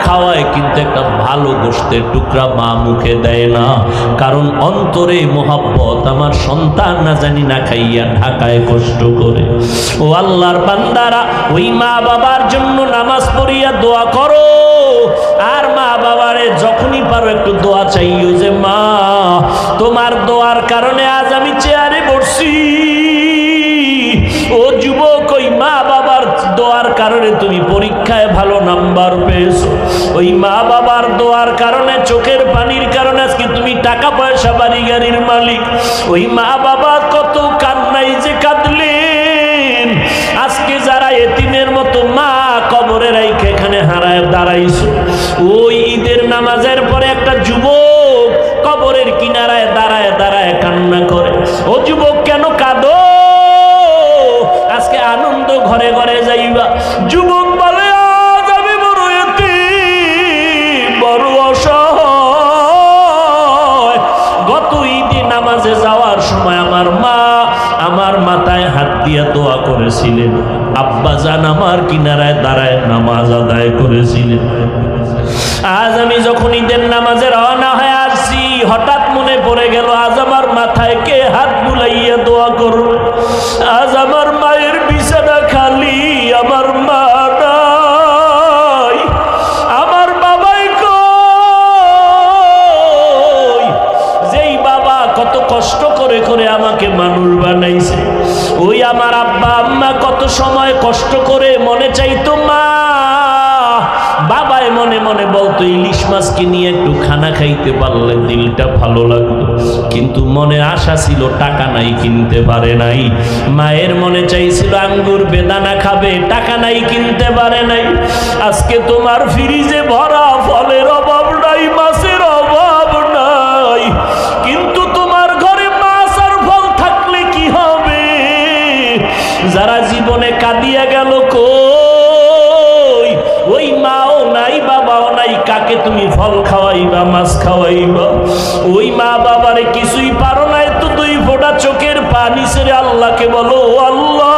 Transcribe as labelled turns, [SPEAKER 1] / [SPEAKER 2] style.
[SPEAKER 1] খাওয়ায়, কিন্তু একটা ভালো গোশতের টুকরা মা মুখে দেয় না, কারণ অন্তরে মোহাব্বত। আমার সন্তান না জানি না খাইয়া ঢাকায় কষ্ট করে। ও আল্লাহর বান্দারা, ওই মা বাবার জন্য নামাজ পড়িয়া দোয়া করো, আর মা বাবারে যখনই পারো একটু দোয়া চাইও যে মা, তোমার দোয়ার কারণে আজ আমি চেয়ারে বসছি। ও যুবক, ওই মা বাবার দোয়ার কারণে তুমি পরীক্ষায় ভালো নাম্বার পেয়েছো। ওই মা বাবার দোয়ার কারণে, চোখের পানির কারণে আজকে তুমি টাকা পয়সা বাড়ি গাড়ির মালিক। ওই মা বাবা কত কান্নাই যে কাঁদলেন। আজকে যারা এতিমের মতো মা কবরে রাইখে এখানে হারায় দাঁড়াইছো, ওই ঈদের নামাজের পরে একটা যুবক কবরের কিনারায় দাঁড়ায় দাঁড়ায় কান্না করে। ও যুবক, কেন কাঁদো? আজকে আনন্দ ঘরে ঘরে যাইবা। যুবক বলে, আজ আমি বড় এতিম, বড় অসহায়। গত ঈদে নামাজে যাওয়ার সময় আমার মা আমার মাথায় হাত দিয়া দোয়া করেছিলেন, আব্বাজান আমার কিনারায় দাঁড়ায় নামাজ আদায় করেছিলেন। আজ আমি যখন ঈদের নামাজে রওনা হয়ে আসছি, হঠাৎ মনে পড়ে গেল আজ আমার মাথায় কে হাত বুলাইয়া দোয়া করবে। আজ আমার মায়ের বিছানা খালি, আমার মা নাই, আমার বাবাই কই। যেই বাবা কত কষ্ট করে করে আমাকে মানুষ বানাইছে, ওই আমার আব্বা আম্মা কত সময় কষ্ট করে মনে চাইতো মা, বাবায় মনে মনে বলতো ইলিশ মাছকে নিয়ে একটু খানা খাইতে পারলে দিলটা ভালো লাগতো, কিন্তু মনে আশা ছিল টাকা নাই, কিনতে পারে নাই। মায়ের মনে চাইছিল আঙ্গুর বেদানা খাবে, টাকা নাই, কিনতে পারে নাই। আজকে তোমার ফ্রিজে ভরা ফলের অভাব নাই, মাছের অভাব নাই, কিন্তু তোমার ঘরে মাছ আর ফল থাকলে কি হবে? যারা জীবনে কাঁদিয়া গেল কই, ওই মাও নাই, বাবাও নাই, কাকে তুমি ফল খাওয়াইবা, মাছ খাওয়াইবা? ওই মা বাবারে কিছুই পারো নাই তো দুই ফোঁটা চোখের পানি ছেড়ে আল্লাহকে বলো, আল্লাহ